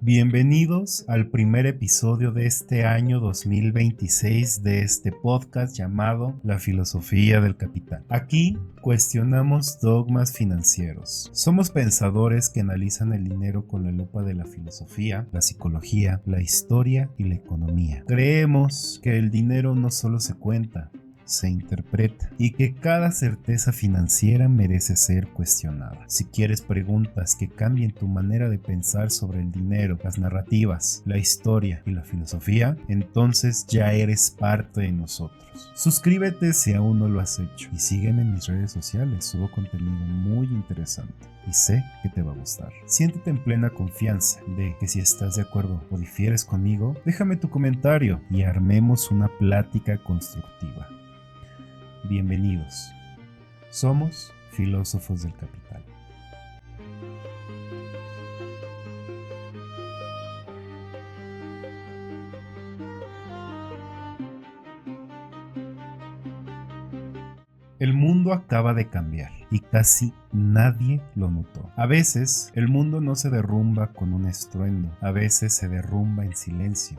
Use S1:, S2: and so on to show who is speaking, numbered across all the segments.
S1: Bienvenidos al primer episodio de este año 2026 de este podcast llamado La Filosofía del Capital. Aquí cuestionamos dogmas financieros. Somos pensadores que analizan el dinero con la lupa de la filosofía, la psicología, la historia y la economía. Creemos que el dinero no solo se cuenta, se interpreta y que cada certeza financiera merece ser cuestionada. Si quieres preguntas que cambien tu manera de pensar sobre el dinero, las narrativas, la historia y la filosofía, entonces ya eres parte de nosotros. Suscríbete si aún no lo has hecho y sígueme en mis redes sociales, subo contenido muy interesante y sé que te va a gustar. Siéntete en plena confianza de que si estás de acuerdo o difieres conmigo, déjame tu comentario y armemos una plática constructiva. Bienvenidos. Somos filósofos del capital. El mundo acaba de cambiar y casi nadie lo notó. A veces el mundo no se derrumba con un estruendo, a veces se derrumba en silencio.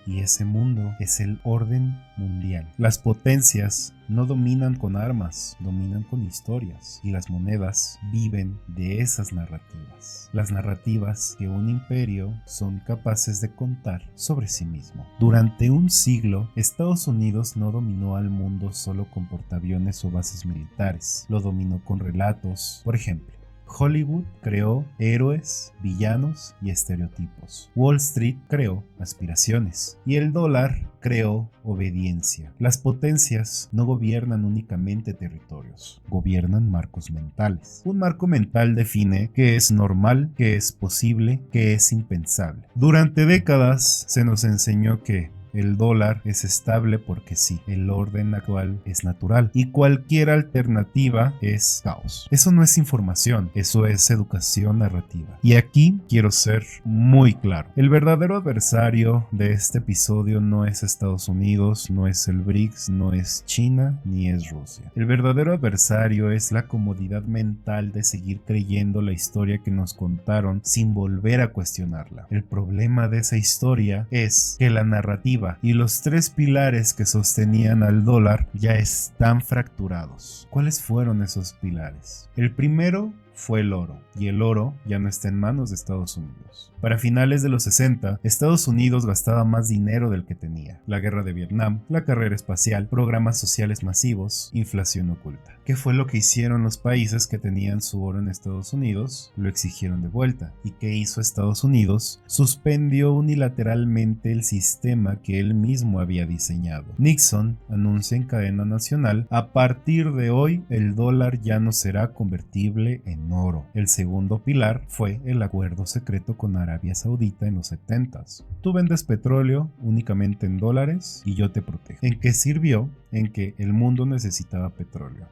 S1: Y ese mundo es el orden mundial. Las potencias no dominan con armas, dominan con historias. Y las monedas viven de esas narrativas. Las narrativas que un imperio son capaces de contar sobre sí mismo. Durante un siglo, Estados Unidos no dominó al mundo solo con portaaviones o bases militares. Lo dominó con relatos. Por ejemplo, Hollywood creó héroes, villanos y estereotipos. Wall Street creó aspiraciones. Y el dólar creó obediencia. Las potencias no gobiernan únicamente territorios, gobiernan marcos mentales. Un marco mental define qué es normal, qué es posible, qué es impensable. Durante décadas se nos enseñó que el dólar es estable porque sí, el orden actual es natural y cualquier alternativa es caos. Eso no es información, eso es educación narrativa. Y aquí quiero ser muy claro. El verdadero adversario de este episodio no es Estados Unidos, no es el BRICS, no es China ni es Rusia. El verdadero adversario es la comodidad mental de seguir creyendo la historia que nos contaron sin volver a cuestionarla. El problema de esa historia es que la narrativa y los tres pilares que sostenían al dólar ya están fracturados. ¿Cuáles fueron esos pilares? El primero fue el oro, y el oro ya no está en manos de Estados Unidos. Para finales de los 60, Estados Unidos gastaba más dinero del que tenía. La guerra de Vietnam, la carrera espacial, programas sociales masivos, inflación oculta. ¿Qué fue lo que hicieron los países que tenían su oro en Estados Unidos? Lo exigieron de vuelta. ¿Y qué hizo Estados Unidos? Suspendió unilateralmente el sistema que él mismo había diseñado. Nixon anuncia en cadena nacional: a partir de hoy el dólar ya no será convertible en oro. El segundo pilar fue el acuerdo secreto con Arabia Saudita en los 70s. Tú vendes petróleo únicamente en dólares y yo te protejo. ¿En qué sirvió? En que el mundo necesitaba petróleo.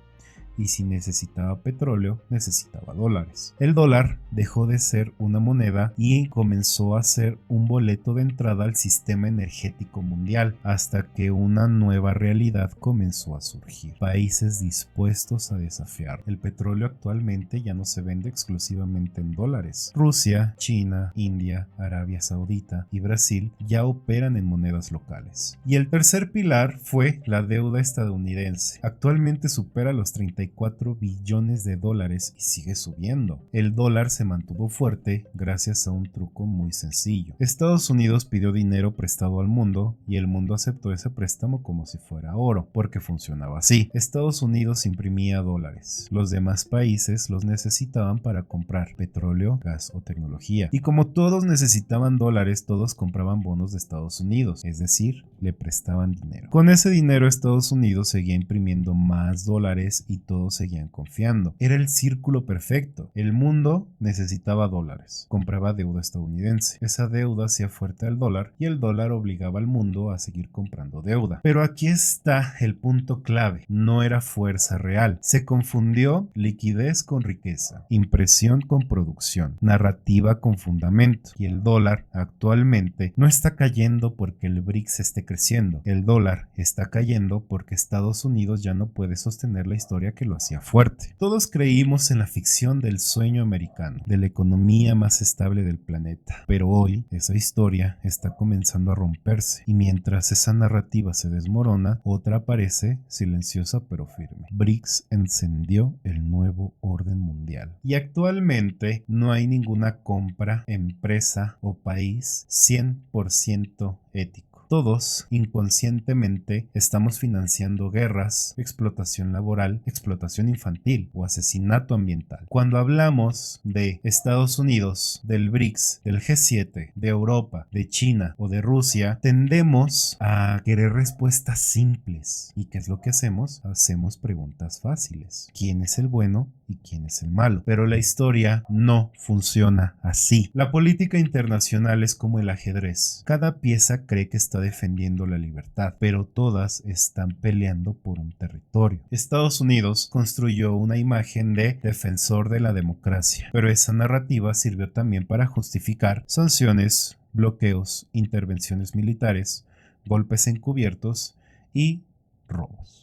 S1: Y si necesitaba petróleo, necesitaba dólares. El dólar dejó de ser una moneda y comenzó a ser un boleto de entrada al sistema energético mundial, hasta que una nueva realidad comenzó a surgir. Países dispuestos a desafiar. El petróleo actualmente ya no se vende exclusivamente en dólares. Rusia, China, India, Arabia Saudita y Brasil ya operan en monedas locales. Y el tercer pilar fue la deuda estadounidense. Actualmente supera los 34 billones de dólares y sigue subiendo. El dólar se mantuvo fuerte gracias a un truco muy sencillo. Estados Unidos pidió dinero prestado al mundo y el mundo aceptó ese préstamo como si fuera oro, porque funcionaba así. Estados Unidos imprimía dólares. Los demás países los necesitaban para comprar petróleo, gas o tecnología. Y como todos necesitaban dólares, todos compraban bonos de Estados Unidos, es decir, le prestaban dinero. Con ese dinero Estados Unidos seguía imprimiendo más dólares y todos seguían confiando. Era el círculo perfecto. El mundo necesitaba dólares. Compraba deuda estadounidense. Esa deuda hacía fuerte al dólar y el dólar obligaba al mundo a seguir comprando deuda. Pero aquí está el punto clave. No era fuerza real. Se confundió liquidez con riqueza, impresión con producción, narrativa con fundamento. Y el dólar actualmente no está cayendo porque el BRICS esté creciendo. El dólar está cayendo porque Estados Unidos ya no puede sostener la historia que lo hacía fuerte. Todos creímos en la ficción del sueño americano, de la economía más estable del planeta, pero hoy esa historia está comenzando a romperse y mientras esa narrativa se desmorona, otra aparece silenciosa pero firme. BRICS encendió el nuevo orden mundial y actualmente no hay ninguna compra, empresa o país 100% ético. Todos inconscientemente estamos financiando guerras, explotación laboral, explotación infantil o asesinato ambiental. Cuando hablamos de Estados Unidos, del BRICS, del G7, de Europa, de China o de Rusia, tendemos a querer respuestas simples. ¿Y qué es lo que hacemos? Hacemos preguntas fáciles. ¿Quién es el bueno y quién es el malo? Pero la historia no funciona así. La política internacional es como el ajedrez. Cada pieza cree que está defendiendo la libertad, pero todas están peleando por un territorio. Estados Unidos construyó una imagen de defensor de la democracia, pero esa narrativa sirvió también para justificar sanciones, bloqueos, intervenciones militares, golpes encubiertos y robos.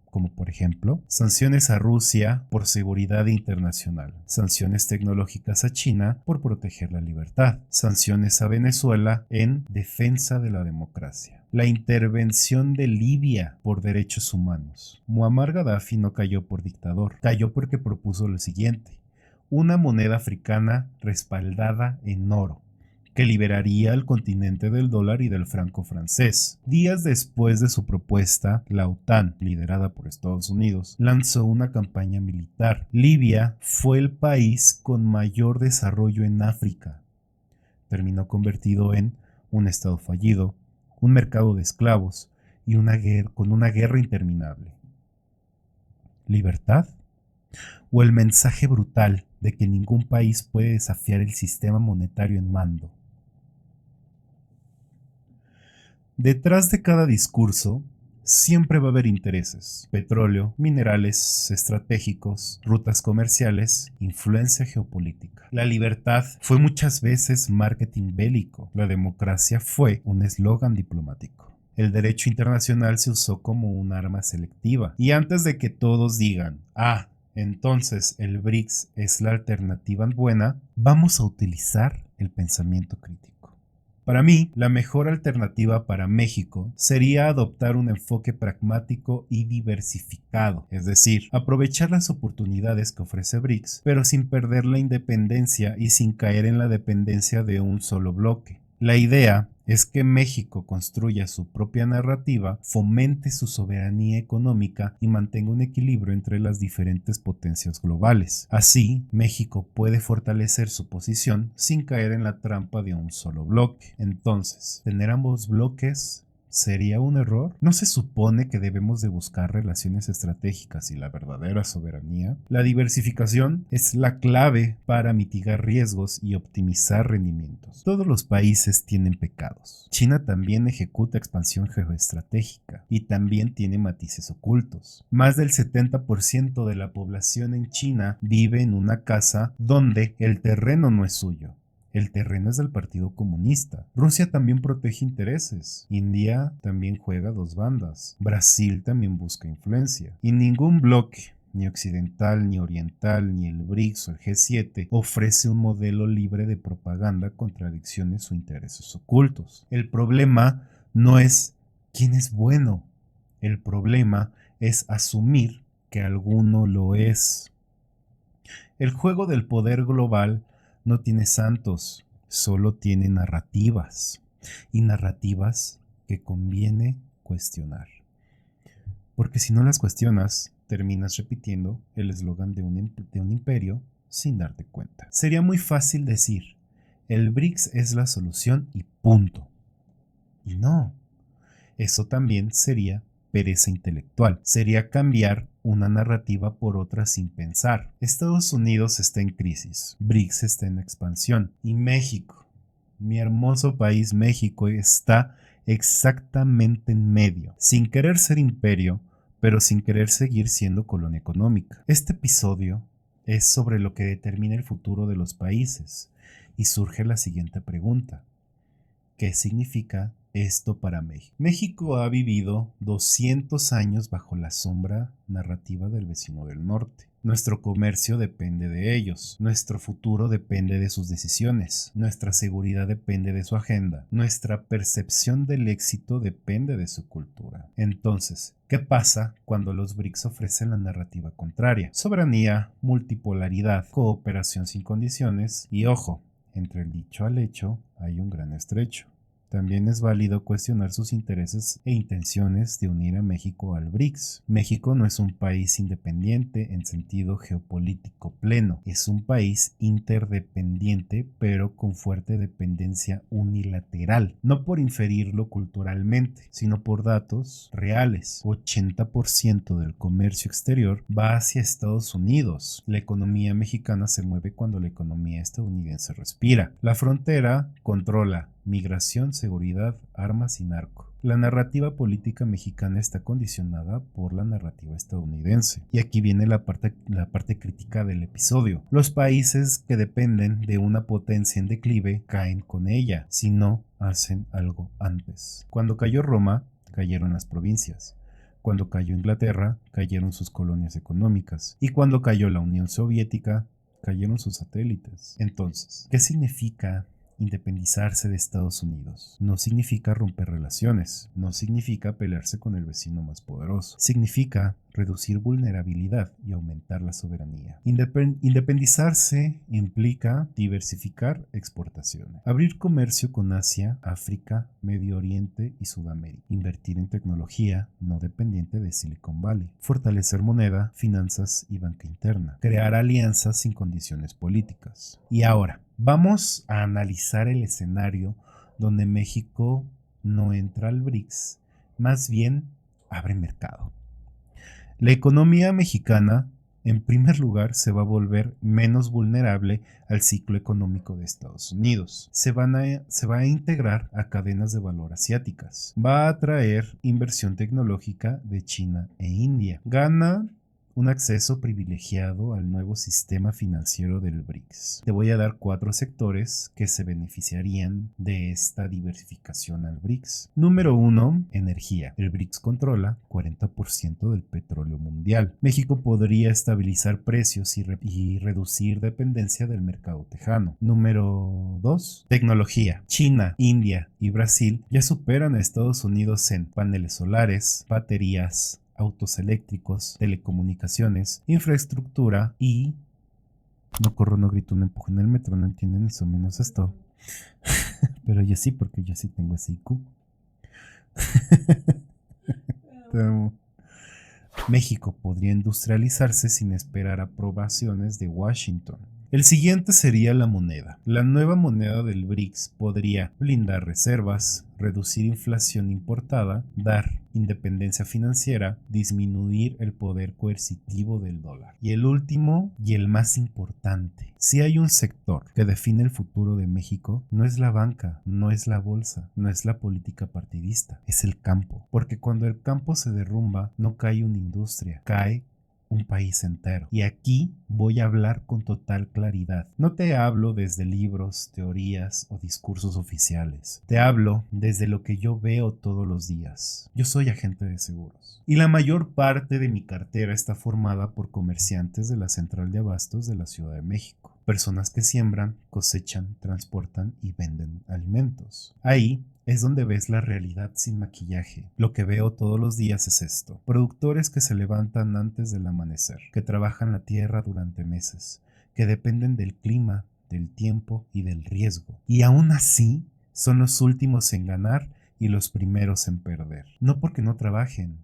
S1: Como por ejemplo, sanciones a Rusia por seguridad internacional, sanciones tecnológicas a China por proteger la libertad, sanciones a Venezuela en defensa de la democracia, la intervención de Libia por derechos humanos. Muammar Gaddafi no cayó por dictador, cayó porque propuso lo siguiente: una moneda africana respaldada en oro, que liberaría al continente del dólar y del franco francés. Días después de su propuesta, la OTAN, liderada por Estados Unidos, lanzó una campaña militar. Libia fue el país con mayor desarrollo en África. Terminó convertido en un estado fallido, un mercado de esclavos y con una guerra interminable. ¿Libertad? ¿O el mensaje brutal de que ningún país puede desafiar el sistema monetario en mando? Detrás de cada discurso siempre va a haber intereses: petróleo, minerales estratégicos, rutas comerciales, influencia geopolítica. La libertad fue muchas veces marketing bélico. La democracia fue un eslogan diplomático. El derecho internacional se usó como un arma selectiva. Y antes de que todos digan, entonces el BRICS es la alternativa buena, vamos a utilizar el pensamiento crítico. Para mí, la mejor alternativa para México sería adoptar un enfoque pragmático y diversificado, es decir, aprovechar las oportunidades que ofrece BRICS, pero sin perder la independencia y sin caer en la dependencia de un solo bloque. La idea es que México construya su propia narrativa, fomente su soberanía económica y mantenga un equilibrio entre las diferentes potencias globales. Así, México puede fortalecer su posición sin caer en la trampa de un solo bloque. Entonces, ¿tener ambos bloques sería un error? ¿No se supone que debemos de buscar relaciones estratégicas y la verdadera soberanía? La diversificación es la clave para mitigar riesgos y optimizar rendimientos. Todos los países tienen pecados. China también ejecuta expansión geoestratégica y también tiene matices ocultos. Más del 70% de la población en China vive en una casa donde el terreno no es suyo. El terreno es del Partido Comunista. Rusia también protege intereses. India también juega dos bandas. Brasil también busca influencia. Y ningún bloque, ni occidental, ni oriental, ni el BRICS o el G7, ofrece un modelo libre de propaganda, contradicciones o intereses ocultos. El problema no es quién es bueno. El problema es asumir que alguno lo es. El juego del poder global no tiene santos, solo tiene narrativas, y narrativas que conviene cuestionar. Porque si no las cuestionas, terminas repitiendo el eslogan de un imperio sin darte cuenta. Sería muy fácil decir, el BRICS es la solución y punto. Y no, eso también sería pereza intelectual. Sería cambiar una narrativa por otra sin pensar. Estados Unidos está en crisis, BRICS está en expansión y México, mi hermoso país México, está exactamente en medio, sin querer ser imperio, pero sin querer seguir siendo colonia económica. Este episodio es sobre lo que determina el futuro de los países y surge la siguiente pregunta: ¿qué significa esto para México? México ha vivido 200 años bajo la sombra narrativa del vecino del norte. Nuestro comercio depende de ellos, nuestro futuro depende de sus decisiones, nuestra seguridad depende de su agenda, nuestra percepción del éxito depende de su cultura. Entonces, ¿qué pasa cuando los BRICS ofrecen la narrativa contraria? Soberanía, multipolaridad, cooperación sin condiciones y, ojo, entre el dicho al hecho hay un gran estrecho. También es válido cuestionar sus intereses e intenciones de unir a México al BRICS. México no es un país independiente en sentido geopolítico pleno, es un país interdependiente pero con fuerte dependencia unilateral, no por inferirlo culturalmente, sino por datos reales. 80% del comercio exterior va hacia Estados Unidos. La economía mexicana se mueve cuando la economía estadounidense respira. La frontera controla migración, seguridad, armas y narco. La narrativa política mexicana está condicionada por la narrativa estadounidense. Y aquí viene la parte crítica del episodio. Los países que dependen de una potencia en declive caen con ella, si no hacen algo antes. Cuando cayó Roma, cayeron las provincias. Cuando cayó Inglaterra, cayeron sus colonias económicas. Y cuando cayó la Unión Soviética, cayeron sus satélites. Entonces, ¿qué significa independizarse de Estados Unidos? No significa romper relaciones, no significa pelearse con el vecino más poderoso, significa reducir vulnerabilidad y aumentar la soberanía. Independizarse implica diversificar exportaciones, abrir comercio con Asia, África, Medio Oriente y Sudamérica, invertir en tecnología no dependiente de Silicon Valley, fortalecer moneda, finanzas y banca interna, crear alianzas sin condiciones políticas. Y ahora, vamos a analizar el escenario donde México no entra al BRICS, más bien abre mercado. La economía mexicana, en primer lugar, se va a volver menos vulnerable al ciclo económico de Estados Unidos. Se va a integrar a cadenas de valor asiáticas. Va a atraer inversión tecnológica de China e India. Gana un acceso privilegiado al nuevo sistema financiero del BRICS. Te voy a dar 4 sectores que se beneficiarían de esta diversificación al BRICS. Número 1, energía. El BRICS controla 40% del petróleo mundial. México podría estabilizar precios y reducir dependencia del mercado tejano. Número 2, tecnología. China, India y Brasil ya superan a Estados Unidos en paneles solares, baterías, autos eléctricos, telecomunicaciones, infraestructura y... No corro, no grito, no empujo en el metro, no entienden eso menos esto. Pero yo sí, porque yo sí tengo ese IQ. Te amo. México podría industrializarse sin esperar aprobaciones de Washington. El siguiente sería la moneda. La nueva moneda del BRICS podría blindar reservas, reducir inflación importada, dar independencia financiera, disminuir el poder coercitivo del dólar. Y el último y el más importante, si hay un sector que define el futuro de México, no es la banca, no es la bolsa, no es la política partidista, es el campo. Porque cuando el campo se derrumba, no cae una industria, cae un país entero. Y aquí voy a hablar con total claridad. No te hablo desde libros, teorías o discursos oficiales. Te hablo desde lo que yo veo todos los días. Yo soy agente de seguros. Y la mayor parte de mi cartera está formada por comerciantes de la central de abastos de la Ciudad de México. Personas que siembran, cosechan, transportan y venden alimentos. Ahí es donde ves la realidad sin maquillaje. Lo que veo todos los días es esto. Productores que se levantan antes del amanecer, que trabajan la tierra durante meses, que dependen del clima, del tiempo y del riesgo. Y aún así, son los últimos en ganar y los primeros en perder. No porque no trabajen,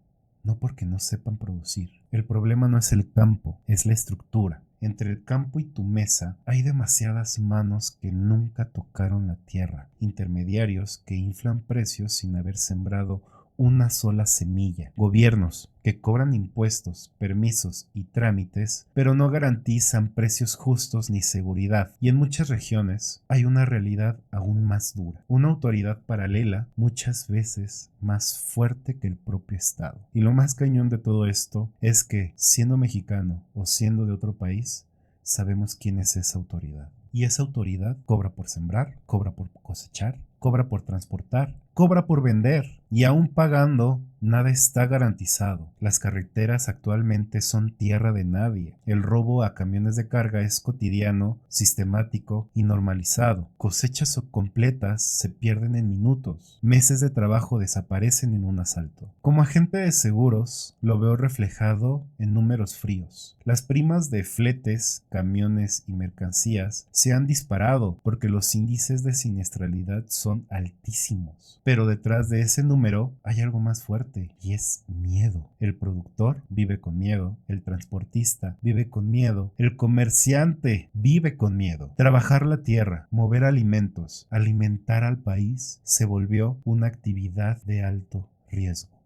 S1: no porque no sepan producir. El problema no es el campo, es la estructura. Entre el campo y tu mesa hay demasiadas manos que nunca tocaron la tierra, intermediarios que inflan precios sin haber sembrado una sola semilla, gobiernos que cobran impuestos, permisos y trámites, pero no garantizan precios justos ni seguridad. Y en muchas regiones hay una realidad aún más dura, una autoridad paralela muchas veces más fuerte que el propio Estado. Y lo más cañón de todo esto es que, siendo mexicano o siendo de otro país, sabemos quién es esa autoridad. Y esa autoridad cobra por sembrar, cobra por cosechar, cobra por transportar, cobra por vender y aún pagando, nada está garantizado. Las carreteras actualmente son tierra de nadie. El robo a camiones de carga es cotidiano, sistemático y normalizado. Cosechas completas se pierden en minutos. Meses de trabajo desaparecen en un asalto. Como agente de seguros, lo veo reflejado en números fríos. Las primas de fletes, camiones y mercancías se han disparado porque los índices de siniestralidad son altísimos. Pero detrás de ese número hay algo más fuerte y es miedo. El productor vive con miedo, el transportista vive con miedo, el comerciante vive con miedo. Trabajar la tierra, mover alimentos, alimentar al país se volvió una actividad de alto riesgo.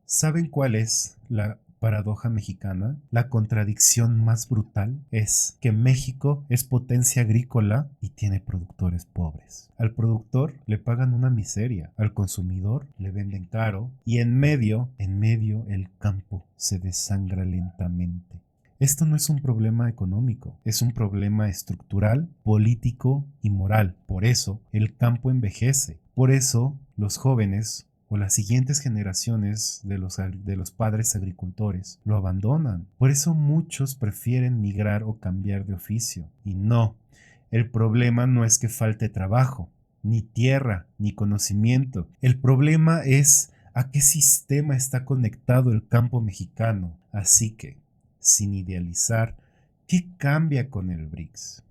S1: ¿Saben cuál es la paradoja mexicana? La contradicción más brutal es que México es potencia agrícola y tiene productores pobres. Al productor le pagan una miseria, al consumidor le venden caro y en medio el campo se desangra lentamente. Esto no es un problema económico, es un problema estructural, político y moral. Por eso el campo envejece, por eso los jóvenes o las siguientes generaciones de los padres agricultores lo abandonan. Por eso muchos prefieren migrar o cambiar de oficio. Y no, el problema no es que falte trabajo, ni tierra, ni conocimiento. El problema es a qué sistema está conectado el campo mexicano. Así que, sin idealizar, ¿qué cambia con el BRICS?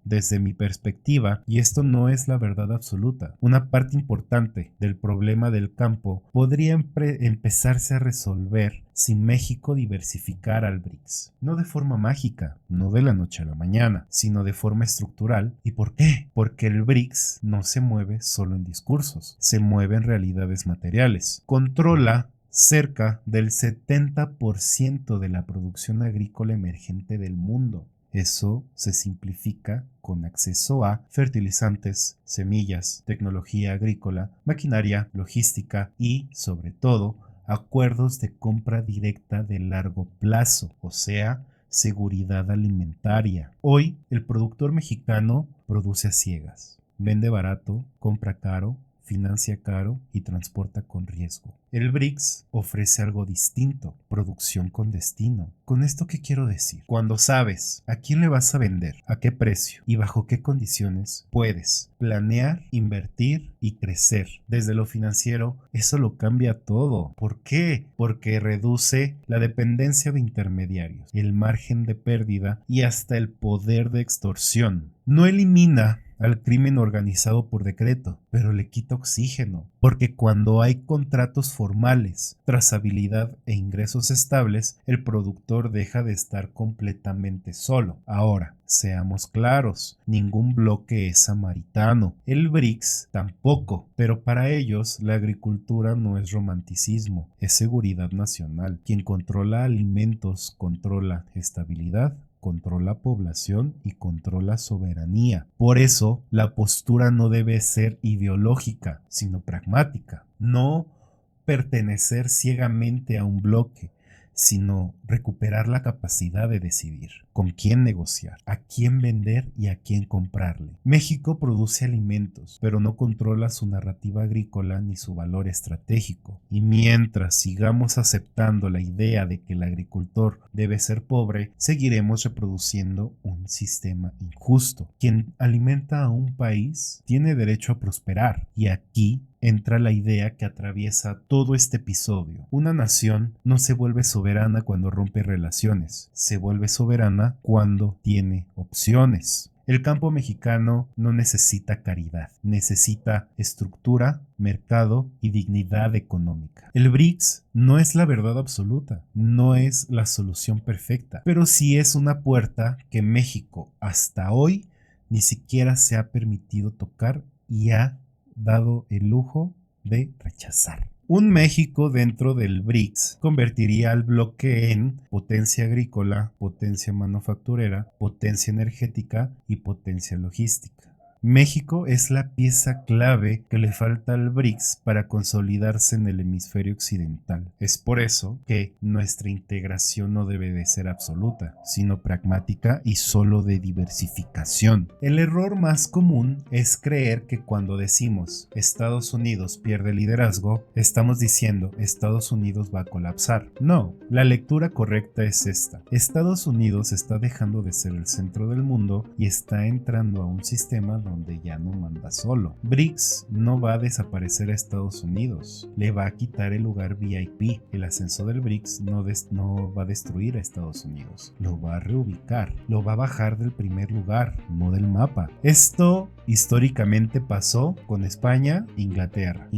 S1: Desde mi perspectiva, y esto no es la verdad absoluta, una parte importante del problema del campo podría empezarse a resolver si México diversificara al BRICS. No de forma mágica, no de la noche a la mañana, sino de forma estructural. ¿Y por qué? Porque el BRICS no se mueve solo en discursos, se mueve en realidades materiales. Controla cerca del 70% de la producción agrícola emergente del mundo. Eso se simplifica con acceso a fertilizantes, semillas, tecnología agrícola, maquinaria, logística y, sobre todo, acuerdos de compra directa de largo plazo, o sea, seguridad alimentaria. Hoy, el productor mexicano produce a ciegas, vende barato, compra caro, financia caro y transporta con riesgo. El BRICS ofrece algo distinto, producción con destino. ¿Con esto qué quiero decir? Cuando sabes a quién le vas a vender, a qué precio y bajo qué condiciones, puedes planear, invertir y crecer. Desde lo financiero, eso lo cambia todo. ¿Por qué? Porque reduce la dependencia de intermediarios, el margen de pérdida y hasta el poder de extorsión. No elimina al crimen organizado por decreto, pero le quita oxígeno, porque cuando hay contratos formales, trazabilidad e ingresos estables, el productor deja de estar completamente solo. Ahora, seamos claros, ningún bloque es samaritano, el BRICS tampoco, pero para ellos la agricultura no es romanticismo, es seguridad nacional. Quien controla alimentos controla estabilidad, controla población y controla soberanía. Por eso, la postura no debe ser ideológica, sino pragmática. No pertenecer ciegamente a un bloque, sino recuperar la capacidad de decidir con quién negociar, a quién vender y a quién comprarle. México produce alimentos, pero no controla su narrativa agrícola ni su valor estratégico. Y mientras sigamos aceptando la idea de que el agricultor debe ser pobre, seguiremos reproduciendo un sistema injusto. Quien alimenta a un país tiene derecho a prosperar, y aquí entra la idea que atraviesa todo este episodio. Una nación no se vuelve soberana cuando rompe relaciones, se vuelve soberana cuando tiene opciones. El campo mexicano no necesita caridad, necesita estructura, mercado y dignidad económica. El BRICS no es la verdad absoluta, no es la solución perfecta, pero sí es una puerta que México hasta hoy ni siquiera se ha permitido tocar y ha dado el lujo de rechazar. Un México dentro del BRICS convertiría al bloque en potencia agrícola, potencia manufacturera, potencia energética y potencia logística. México es la pieza clave que le falta al BRICS para consolidarse en el hemisferio occidental. Es por eso que nuestra integración no debe de ser absoluta, sino pragmática y solo de diversificación. El error más común es creer que cuando decimos Estados Unidos pierde liderazgo, estamos diciendo Estados Unidos va a colapsar. No, la lectura correcta es esta. Estados Unidos está dejando de ser el centro del mundo y está entrando a un sistema donde ya no manda solo. BRICS no va a desaparecer a Estados Unidos, le va a quitar el lugar VIP. El ascenso del BRICS no va a destruir a Estados Unidos, lo va a reubicar, lo va a bajar del primer lugar, no del mapa. Esto históricamente pasó con España, Inglaterra,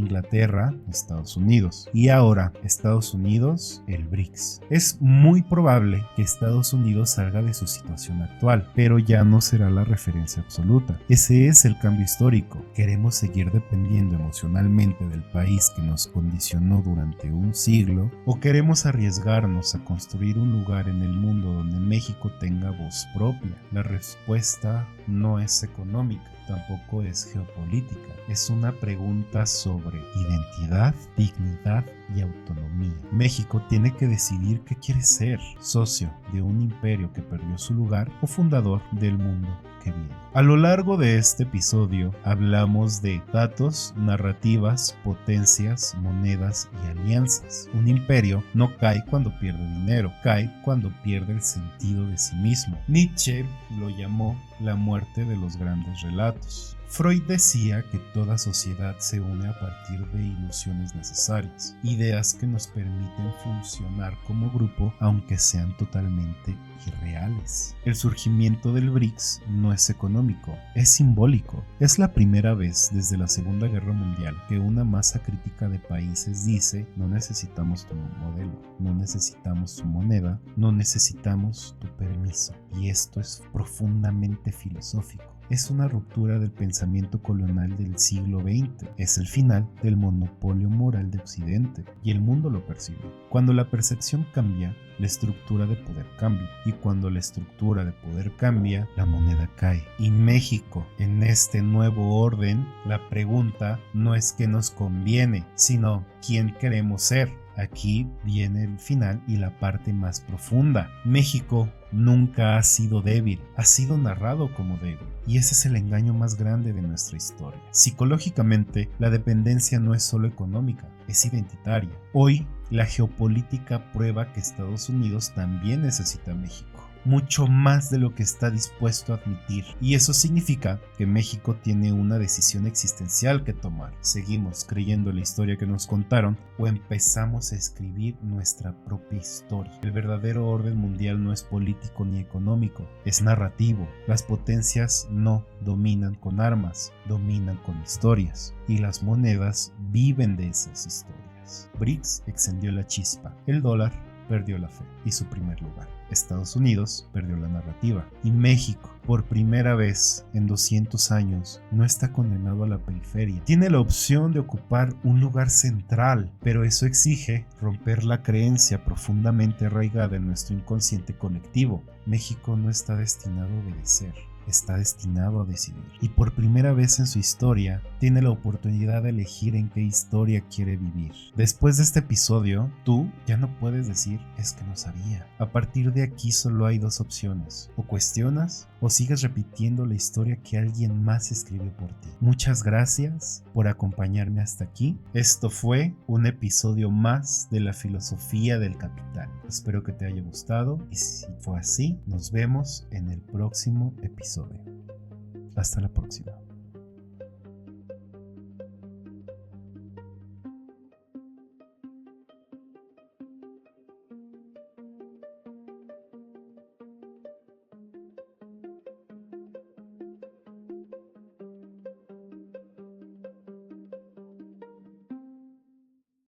S1: Estados Unidos y ahora Estados Unidos, el BRICS. Es muy probable que Estados Unidos salga de su situación actual, pero ya no será la referencia absoluta. Ese es el cambio histórico. ¿Queremos seguir dependiendo emocionalmente del país que nos condicionó durante un siglo? ¿O queremos arriesgarnos a construir un lugar en el mundo donde México tenga voz propia? La respuesta no es económica, tampoco es geopolítica. Es una pregunta sobre identidad, dignidad y autonomía. México tiene que decidir qué quiere ser: socio de un imperio que perdió su lugar o fundador del mundo que viene. A lo largo de este episodio hablamos de datos, narrativas, potencias, monedas y alianzas. Un imperio no cae cuando pierde dinero, cae cuando pierde el sentido de sí mismo. Nietzsche lo llamó la muerte de los grandes relatos. Freud decía que toda sociedad se une a partir de ilusiones necesarias, ideas que nos permiten funcionar como grupo aunque sean totalmente irreales. El surgimiento del BRICS no es económico, es simbólico. Es la primera vez desde la Segunda Guerra Mundial que una masa crítica de países dice: no necesitamos tu modelo, no necesitamos tu moneda, no necesitamos tu permiso. Y esto es profundamente filosófico. Es una ruptura del pensamiento colonial del siglo XX. Es el final del monopolio moral de Occidente y el mundo lo percibe. Cuando la percepción cambia, la estructura de poder cambia. Y cuando la estructura de poder cambia, la moneda cae. Y México, en este nuevo orden, la pregunta no es qué nos conviene, sino quién queremos ser. Aquí viene el final y la parte más profunda. México nunca ha sido débil, ha sido narrado como débil. Y ese es el engaño más grande de nuestra historia. Psicológicamente, la dependencia no es solo económica, es identitaria. Hoy, la geopolítica prueba que Estados Unidos también necesita a México, mucho más de lo que está dispuesto a admitir. Y eso significa que México tiene una decisión existencial que tomar. ¿Seguimos creyendo la historia que nos contaron o empezamos a escribir nuestra propia historia? El verdadero orden mundial no es político ni económico, es narrativo. Las potencias no dominan con armas, dominan con historias. Y las monedas viven de esas historias. BRICS extendió la chispa. El dólar perdió la fe y su primer lugar. Estados Unidos perdió la narrativa. Y México, por primera vez en 200 años, no está condenado a la periferia. Tiene la opción de ocupar un lugar central, pero eso exige romper la creencia profundamente arraigada en nuestro inconsciente colectivo. México no está destinado a obedecer, está destinado a decidir. Y por primera vez en su historia, tiene la oportunidad de elegir en qué historia quiere vivir. Después de este episodio, tú ya no puedes decir: es que no sabía. A partir de aquí solo hay dos opciones: o cuestionas o sigues repitiendo la historia que alguien más escribió por ti. Muchas gracias por acompañarme hasta aquí. Esto fue un episodio más de la filosofía del capital. Espero que te haya gustado y si fue así, nos vemos en el próximo episodio. Hasta la próxima.